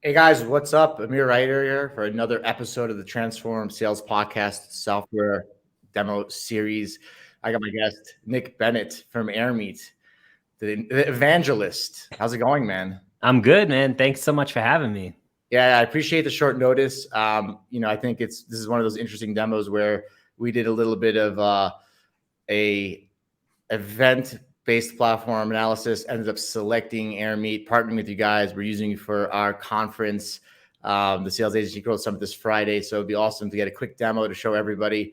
Hey guys, what's up? Amir Reiter here for another episode of the Transform Sales Podcast software demo series. I got my guest, Nick Bennett from Airmeet, the evangelist. How's it going, man? I'm good, man. Thanks so much for having me. Yeah, I appreciate the short notice. I think this is one of those interesting demos where we did a little bit of a event-based platform analysis, ended up selecting Airmeet, partnering with you guys. We're using you for our conference, the Sales Agency Growth Summit this Friday. So it'd be awesome to get a quick demo to show everybody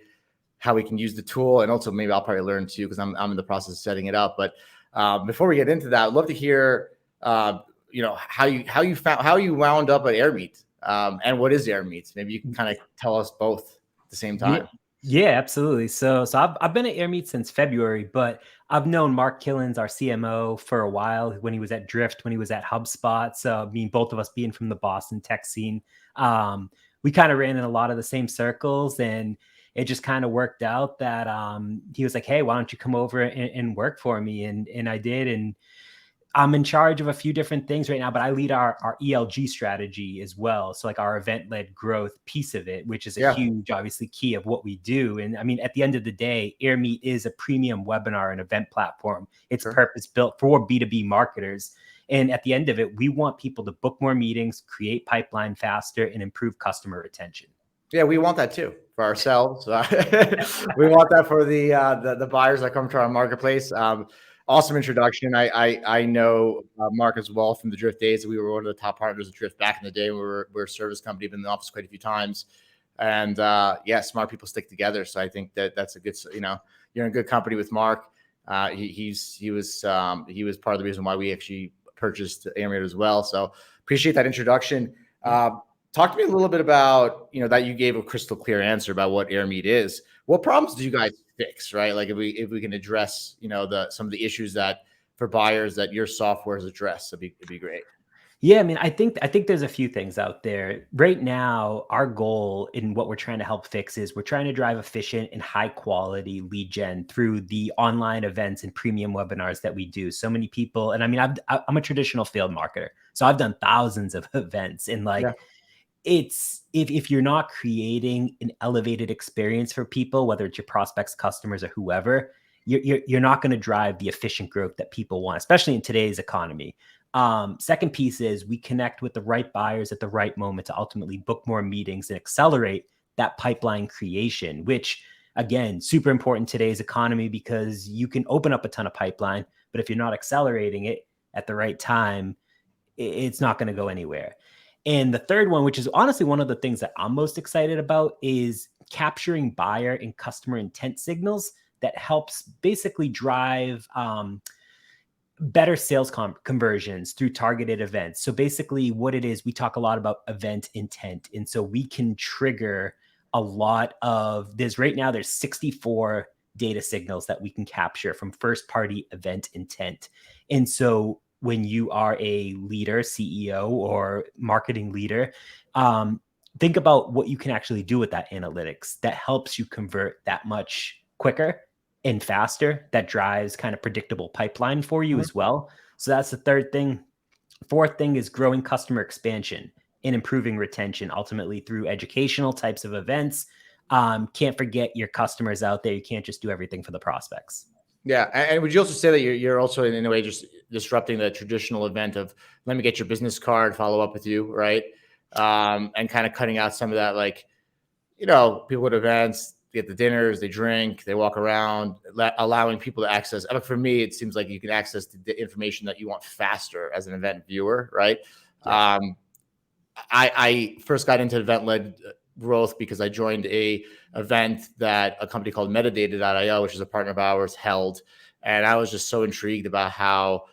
how we can use the tool. And also maybe I'll probably learn too, because I'm in the process of setting it up. But before we get into that, I'd love to hear, how you wound up at Airmeet, and what is Airmeet? Maybe you can kind of tell us both at the same time. Yeah, absolutely. So I've been at Airmeet since February, but I've known Mark Killens, our CMO, for a while when he was at Drift, when he was at HubSpot. So both of us being from the Boston tech scene, we kind of ran in a lot of the same circles, and it just kind of worked out that he was like, "Hey, why don't you come over and work for me?" And I did, and I'm in charge of a few different things right now, but I lead our ELG strategy as well. So like our event-led growth piece of it, which is a huge, obviously, key of what we do. And I mean, at the end of the day, Airmeet is a premium webinar and event platform. It's purpose-built for B2B marketers. And at the end of it, we want people to book more meetings, create pipeline faster, and improve customer retention. Yeah, we want that too for ourselves. We want that for the buyers that come to our marketplace. Awesome introduction. I know Mark as well from the Drift days. We were one of the top partners of Drift back in the day. We're a service company, been in the office quite a few times. And smart people stick together. So I think that's a good, you're in good company with Mark. He was part of the reason why we actually purchased Airmeet as well. So appreciate that introduction. Talk to me a little bit about, that you gave a crystal clear answer about what Airmeet is. What problems do you guys fix, right? Like if we can address, some of the issues that for buyers that your software has addressed, it'd be great. Yeah, I mean, I think there's a few things out there right now. Our goal in what we're trying to help fix is we're trying to drive efficient and high quality lead gen through the online events and premium webinars that we do. So many people, and I mean, I'm a traditional field marketer, so I've done thousands of events, and it's if you're not creating an elevated experience for people, whether it's your prospects, customers, or whoever, you're not going to drive the efficient growth that people want, especially in today's economy. Second piece is we connect with the right buyers at the right moment to ultimately book more meetings and accelerate that pipeline creation, which again, super important in today's economy because you can open up a ton of pipeline, but if you're not accelerating it at the right time, it's not going to go anywhere. And the third one, which is honestly one of the things that I'm most excited about, is capturing buyer and customer intent signals that helps basically drive better sales conversions through targeted events. So basically what it is, we talk a lot about event intent. And so we can trigger a lot of there's 64 data signals that we can capture from first party event intent. And so when you are a leader, CEO, or marketing leader, think about what you can actually do with that analytics that helps you convert that much quicker and faster, that drives kind of predictable pipeline for you as well. So that's the third thing. Fourth thing is growing customer expansion and improving retention, ultimately through educational types of events. Can't forget your customers out there. You can't just do everything for the prospects. Yeah. And would you also say that you're also in a way just disrupting the traditional event of let me get your business card, follow up with you, right? And kind of cutting out some of that, people at events, get the dinners, they drink, they walk around, allowing people to access. For me, it seems like you can access the information that you want faster as an event viewer, right? Yeah. I first got into event-led growth because I joined a event that a company called Metadata.io, which is a partner of ours, held. And I was just so intrigued about how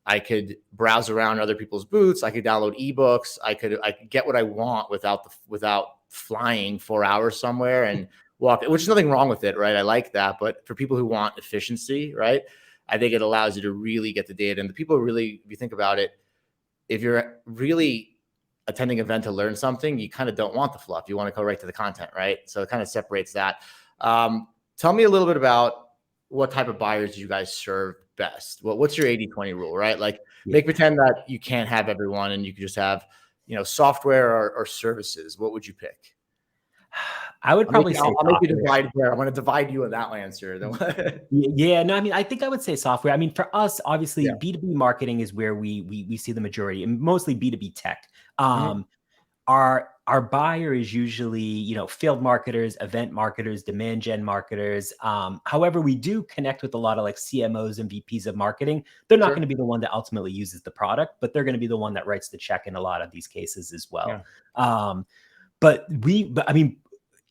I could browse around other people's booths. I could download ebooks. I could get what I want without flying 4 hours somewhere and walk, which is nothing wrong with it, right? I like that. But for people who want efficiency, right, I think it allows you to really get the data. And the people really, if you think about it, if you're really attending an event to learn something, you kind of don't want the fluff. You want to go right to the content, right? So it kind of separates that. Tell me a little bit about what type of buyers you guys serve best. What's your 80-20 rule, right? Like make pretend that you can't have everyone and you can just have software or services, what would you pick? I would probably say I'll make you software. divide there. I'm going to divide you in that answer. Yeah, no, I mean, I think I would say software. I mean, for us, obviously, Yeah. B2B marketing is where we see the majority, and mostly B2B tech. Mhm. Our buyer is usually, field marketers, event marketers, demand gen marketers. However, we do connect with a lot of like CMOs and VPs of marketing. They're not going Sure. to be the one that ultimately uses the product, but they're going to be the one that writes the check in a lot of these cases as well. Yeah. But I mean,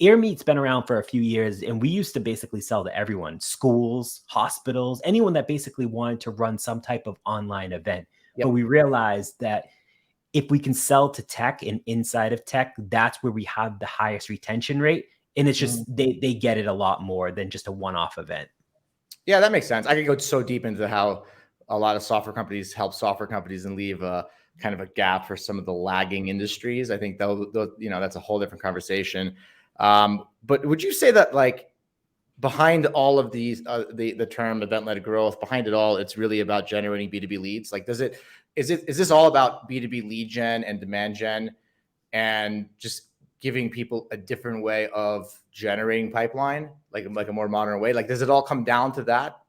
Airmeet's been around for a few years, and we used to basically sell to everyone: schools, hospitals, anyone that basically wanted to run some type of online event. But Yep. we realized that if we can sell to tech and inside of tech, that's where we have the highest retention rate. And it's just Mhm. they get it a lot more than just a one-off event. Yeah, that makes sense. I could go so deep into how a lot of software companies help software companies and leave a kind of a gap for some of the lagging industries. I think that's a whole different conversation. But would you say that like behind all of these, the term event-led growth, behind it all, it's really about generating B2B leads? Like, is this all about B2B lead gen and demand gen and just giving people a different way of generating pipeline, like a more modern way? Like, does it all come down to that?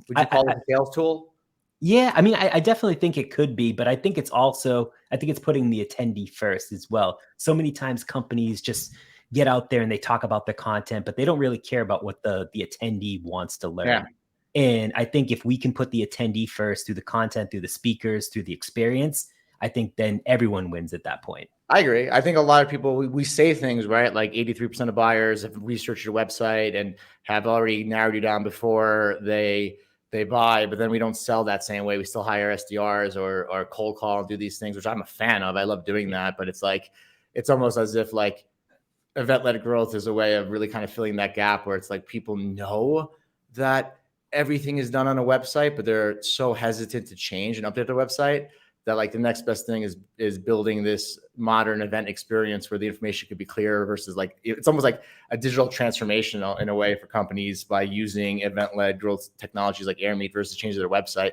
Would you call I it a sales tool? Yeah, I mean, I definitely think it could be, but I think it's putting the attendee first as well. So many times companies just get out there and they talk about the content, but they don't really care about what the attendee wants to Yeah. learn. And I think if we can put the attendee first through the content, through the speakers, through the experience, I think then everyone wins at that point. I agree. I think a lot of people, we say things, right? Like 83% of buyers have researched your website and have already narrowed you down before they buy, but then we don't sell that same way. We still hire SDRs or cold call and do these things, which I'm a fan of. I love doing that, but it's almost as if like event-led growth is a way of really kind of filling that gap where it's like people know that everything is done on a website, but they're so hesitant to change and update their website that like the next best thing is building this modern event experience where the information could be clearer versus like it's almost like a digital transformation in a way for companies by using event-led growth technologies like Airmeet versus changing their website.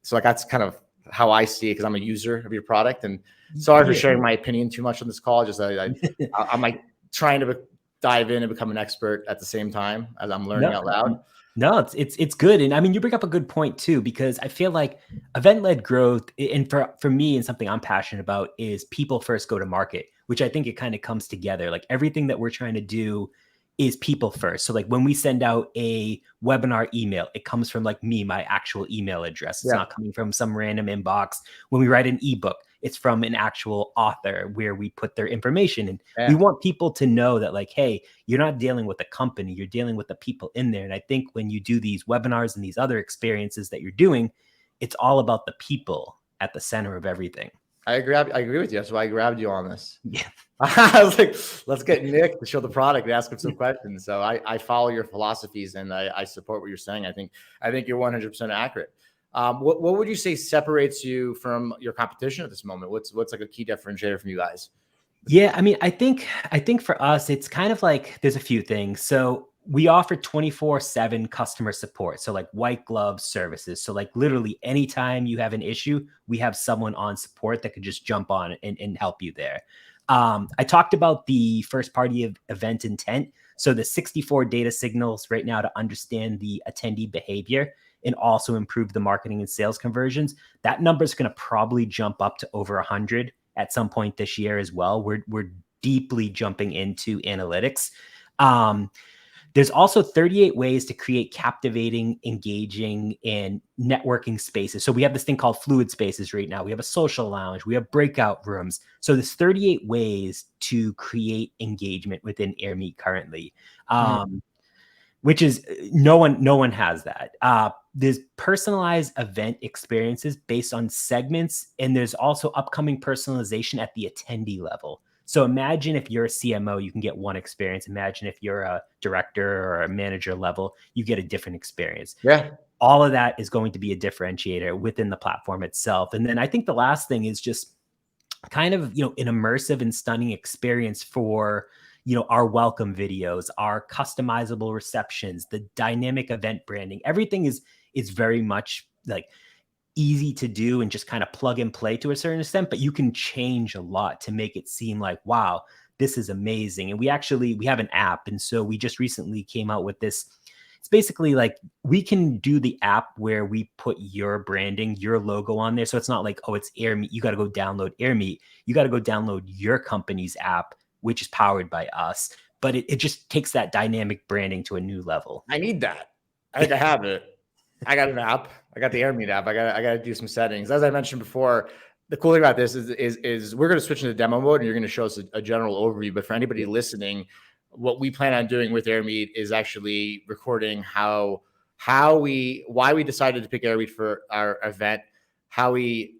So like that's kind of how I see it because I'm a user of your product. And sorry for Yeah. sharing my opinion too much on this call. Just I'm like trying to dive in and become an expert at the same time as I'm learning No, out loud. no, it's good. And I mean, you bring up a good point too, because I feel like event-led growth, and for me, and something I'm passionate about is people first go to market, which I think it kind of comes together. Like everything that we're trying to do is people first. So like when we send out a webinar email, it comes from like me, my actual email address. It's Yeah. not coming from some random inbox. When we write an ebook, it's from an actual author where we put their information in. We Yeah. want people to know that like, hey, you're not dealing with a company, you're dealing with the people in there. And I think when you do these webinars and these other experiences that you're doing, it's all about the people at the center of everything. I agree with you. That's why I grabbed you on this. Yeah. I was like, let's get Nick to show the product and ask him some questions. So I follow your philosophies and I support what you're saying. I think you're 100% accurate. What would you say separates you from your competition at this moment? What's like a key differentiator from you guys? Yeah, I mean, I think for us, it's kind of like there's a few things. So we offer 24/7 customer support. So like white glove services. So like literally anytime you have an issue, we have someone on support that could just jump on and help you there. I talked about the first party of event intent. So the 64 data signals right now to understand the attendee behavior and also improve the marketing and sales conversions. That number is going to probably jump up to over 100 at some point this year as well. We're deeply jumping into analytics. Um, there's also 38 ways to create captivating, engaging, and networking spaces. So we have this thing called fluid spaces right now. We have a social lounge. We have breakout rooms. So there's 38 ways to create engagement within Airmeet currently. Which is no one has that. There's personalized event experiences based on segments, and there's also upcoming personalization at the attendee level. So imagine if you're a CMO, you can get one experience. Imagine if you're a director or a manager level, you get a different experience. Yeah. All of that is going to be a differentiator within the platform itself. And then I think the last thing is just kind of, an immersive and stunning experience for, our welcome videos, our customizable receptions, the dynamic event branding. Everything is very much like easy to do and just kind of plug and play to a certain extent, but you can change a lot to make it seem like, wow, this is amazing. And we have an app. And so we just recently came out with this. It's basically like we can do the app where we put your branding, your logo on there. So it's not like, oh, it's Airmeet. You got to go download Airmeet. You got to go download your company's app, which is powered by us. But it just takes that dynamic branding to a new level. I need that. I think I have it. I got an app. I got the Airmeet app. I got to do some settings. As I mentioned before, the cool thing about this is we're going to switch into demo mode and you're going to show us a general overview. But for anybody listening, what we plan on doing with Airmeet is actually recording why we decided to pick Airmeet for our event, how we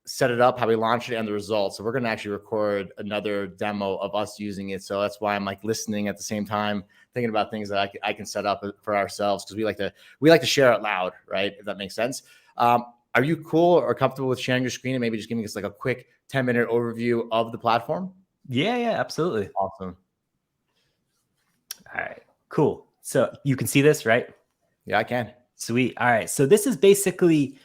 set it up, how we launched it, and the results. So we're going to actually record another demo of us using it. So that's why I'm like listening at the same time, thinking about things that I can set up for ourselves, because we like to share it loud, right? If that makes sense. Are you cool or comfortable with sharing your screen and maybe just giving us like a quick 10-minute overview of the platform? Yeah, absolutely. Awesome. All right, cool. So you can see this, right? Yeah, I can. Sweet. All right. So this is basically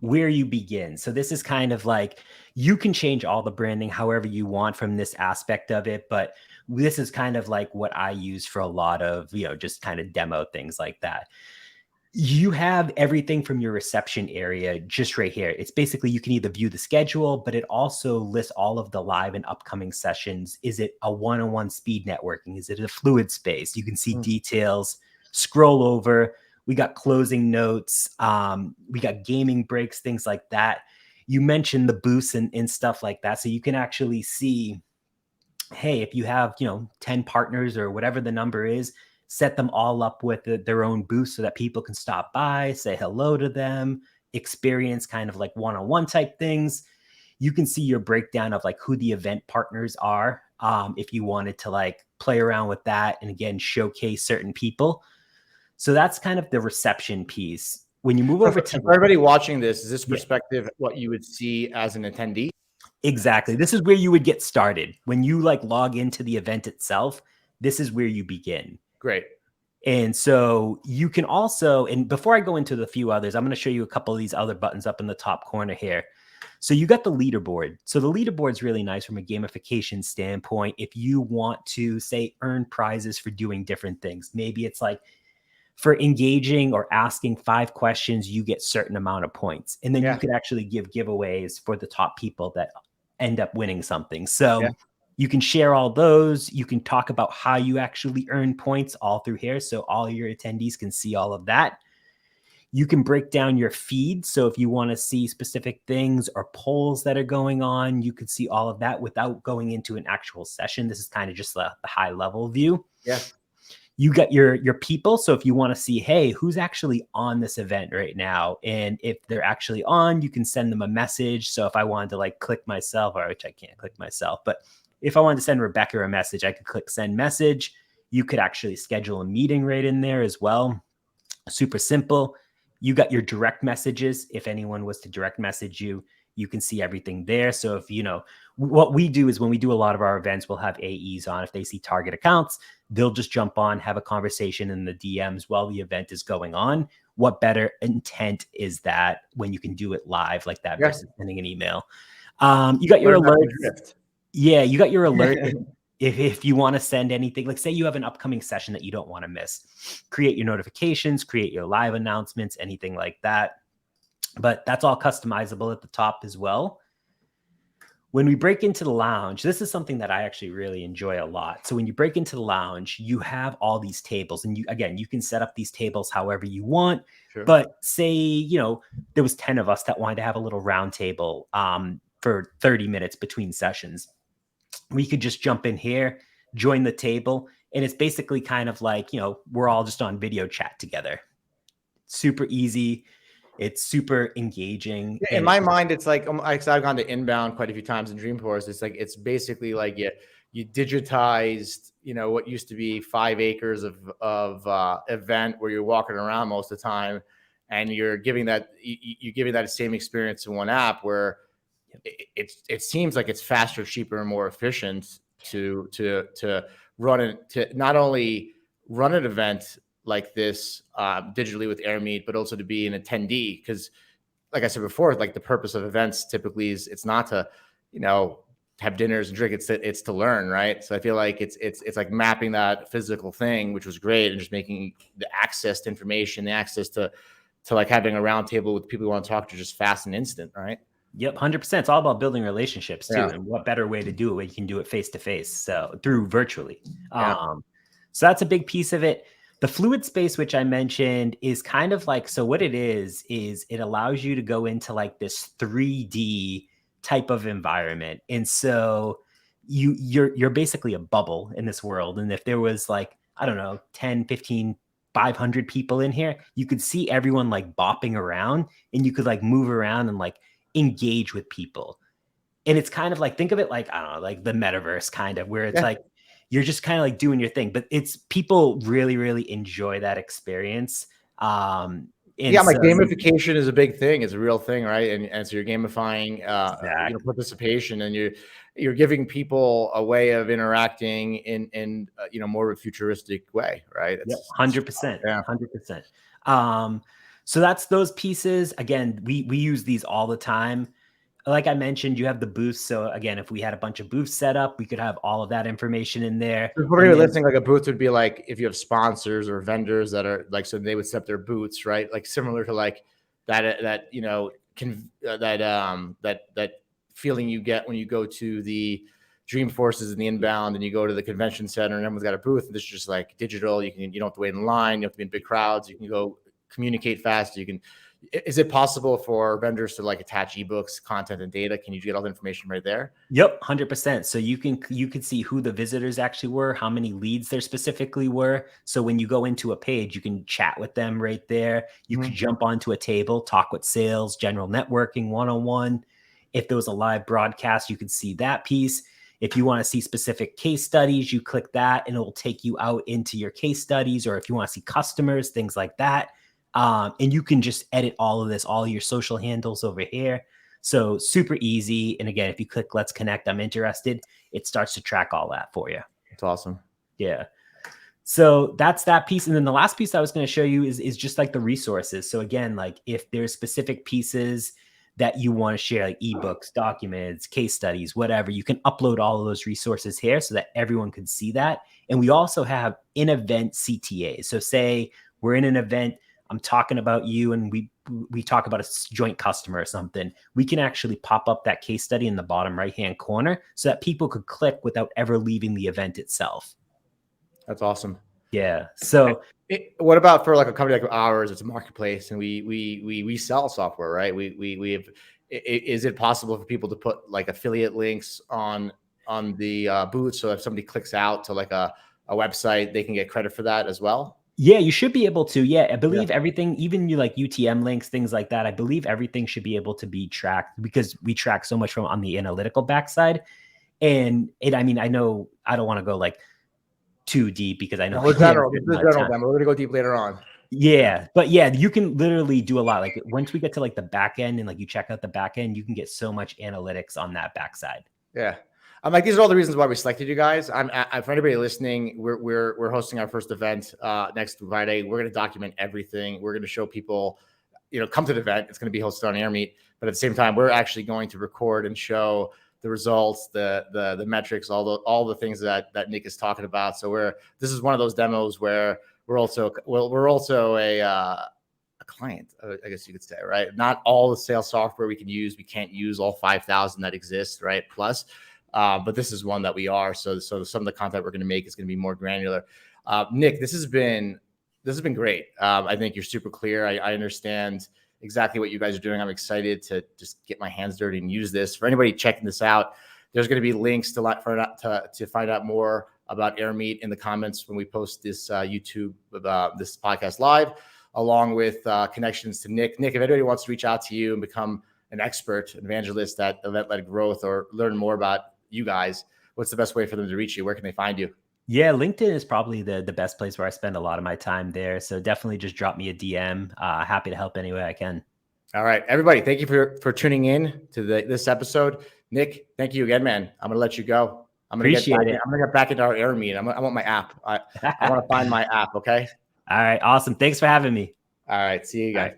where you begin. So this is kind of like you can change all the branding however you want from this aspect of it. But this is kind of like what I use for a lot of, just kind of demo things like that. You have everything from your reception area just right here. It's basically you can either view the schedule, but it also lists all of the live and upcoming sessions. Is it a one-on-one speed networking? Is it a fluid space? You can see details, scroll over. We got closing notes. We got gaming breaks, things like that. You mentioned the booths and stuff like that. So you can actually see, hey, if you have, 10 partners or whatever the number is, set them all up with their own booth so that people can stop by, say hello to them, experience kind of like one-on-one type things. You can see your breakdown of like who the event partners are. If you wanted to like play around with that and again, showcase certain people. So that's kind of the reception piece. When you move over to for everybody watching this, is this perspective what you would see as an attendee? Exactly. This is where you would get started. When you like log into the event itself, this is where you begin. Great. And so you can also, and before I go into the few others, I'm going to show you a couple of these other buttons up in the top corner here. So you got the leaderboard. So the leaderboard is really nice from a gamification standpoint. If you want to say earn prizes for doing different things, maybe it's like for engaging or asking 5 questions, you get certain amount of points. And then you could actually give giveaways for the top people that end up winning something. So you can share all those. You can talk about how you actually earn points all through here. So all your attendees can see all of that. You can break down your feed. So if you want to see specific things or polls that are going on, you can see all of that without going into an actual session. This is kind of just the high level view. Yeah. You got your people. So if you want to see, hey, who's actually on this event right now? And if they're actually on, you can send them a message. So if I wanted to like click myself, or which I can't click myself, but if I wanted to send Rebecca a message, I could click send message. You could actually schedule a meeting right in there as well. Super simple. You got your direct messages. If anyone was to direct message you, you can see everything there. So if, what we do is when we do a lot of our events, we'll have AEs on. If they see target accounts, they'll just jump on, have a conversation in the DMs while the event is going on. What better intent is that when you can do it live like that versus sending an email? You got your alerts. Yeah, you got your alert. If you want to send anything, like say you have an upcoming session that you don't want to miss, create your notifications, create your live announcements, anything like that. But that's all customizable at the top as well. When we break into the lounge, this is something that I actually really enjoy a lot. So when you break into the lounge, you have all these tables, and you can set up these tables however you want. Sure. But say, there was 10 of us that wanted to have a little round table for 30 minutes between sessions. We could just jump in here, join the table, and it's basically kind of like, we're all just on video chat together. Super easy. It's super engaging. In my mind, it's like, I've gone to Inbound quite a few times in Dreamforce. It's like, it's basically like you digitized, what used to be 5 acres of event where you're walking around most of the time, and you're giving that same experience in one app where it seems like it's faster, cheaper, and more efficient to run it, to not only run an event like this digitally with Airmeet, but also to be an attendee, because like I said before, like the purpose of events typically is it's not to, have dinners and drink. It's to learn, right? So I feel like it's like mapping that physical thing, which was great, and just making the access to information, the access to like having a round table with people you want to talk to just fast and instant, right? Yep, 100%. It's all about building relationships too. Yeah. And what better way to do it when you can do it face to face? So through virtually. Yeah. So that's a big piece of it. The fluid space, which I mentioned, is kind of like, so what it is it allows you to go into like this 3D type of environment. And so you're basically a bubble in this world. And if there was like, I don't know, 10, 15, 500 people in here, you could see everyone like bopping around, and you could like move around and like engage with people. And it's kind of like, think of it like, I don't know, like the metaverse kind of, where it's like you're just kind of like doing your thing, but it's people really, really enjoy that experience. Like gamification is a big thing. It's a real thing, right? And so you're gamifying, exactly. participation, and you're giving people a way of interacting in more of a futuristic way, right? Yep, 100%. Yeah. 100%. So that's those pieces. Again, we use these all the time. Like I mentioned, you have the booths. So again, if we had a bunch of booths set up, we could have all of that information in there. If we're going to be listening, like a booth would be like if you have sponsors or vendors that are like, so they would set up their booths, right? Like similar to like that feeling you get when you go to the Dreamforces in the inbound and you go to the convention center and everyone's got a booth, and this is just like digital. You don't have to wait in line. You don't have to be in big crowds. You can go communicate fast. Is it possible for vendors to like attach ebooks, content, and data? Can you get all the information right there? Yep, 100%. So you can see who the visitors actually were, how many leads there specifically were. So when you go into a page, you can chat with them right there. You can jump onto a table, talk with sales, general networking, one-on-one. If there was a live broadcast, you could see that piece. If you want to see specific case studies, you click that and it will take you out into your case studies. Or if you want to see customers, things like that. And you can just edit all of this, all your social handles over here. So super easy. And again, if you click Let's Connect, I'm interested, it starts to track all that for you. It's awesome. Yeah. So that's that piece. And then the last piece I was going to show you is just like the resources. So again, like if there's specific pieces that you want to share, like ebooks, documents, case studies, whatever, you can upload all of those resources here so that everyone can see that. And we also have in-event CTAs. So say we're in an event, I'm talking about you, and we talk about a joint customer or something. We can actually pop up that case study in the bottom right-hand corner so that people could click without ever leaving the event itself. That's awesome. Yeah. So what about for like a company like ours? It's a marketplace, and we sell software, right? We have. Is it possible for people to put like affiliate links on the booth, so if somebody clicks out to like a website, they can get credit for that as well? Yeah, you should be able to. Yeah, I believe everything, even you like UTM links, things like that. I believe everything should be able to be tracked because we track so much from on the analytical backside. And I mean, I know I don't want to go like too deep because I know we're general. This is general demo. We're going to go deep later on. Yeah, but yeah, you can literally do a lot. Like once we get to like the back end and like you check out the back end, you can get so much analytics on that backside. Yeah. I'm like, these are all the reasons why we selected you guys. For anybody listening, we're hosting our first event next Friday. We're going to document everything. We're going to show people, come to the event. It's going to be hosted on Airmeet, but at the same time, we're actually going to record and show the results, the metrics, all the things that Nick is talking about. So this is one of those demos where we're also a client, I guess you could say, right? Not all the sales software we can use. We can't use all 5,000 that exist, right? Plus. But this is one that we are. So some of the content we're going to make is going to be more granular. Nick, this has been great. I think you're super clear. I understand exactly what you guys are doing. I'm excited to just get my hands dirty and use this. For anybody checking this out, there's going to be links to find out more about Airmeet in the comments when we post this YouTube, this podcast live, along with connections to Nick. Nick, if anybody wants to reach out to you and become an expert, an evangelist at event-led growth, or learn more about you guys, what's the best way for them to reach you? Where can they find you? Yeah, LinkedIn is probably the best place where I spend a lot of my time there. So definitely just drop me a DM. Happy to help any way I can. All right, everybody, thank you for tuning in to this episode. Nick, thank you again, man. I'm gonna let you go. I'm gonna get back into our Airmeet. I want my app. I want to find my app. Okay. All right. Awesome. Thanks for having me. All right. See you guys.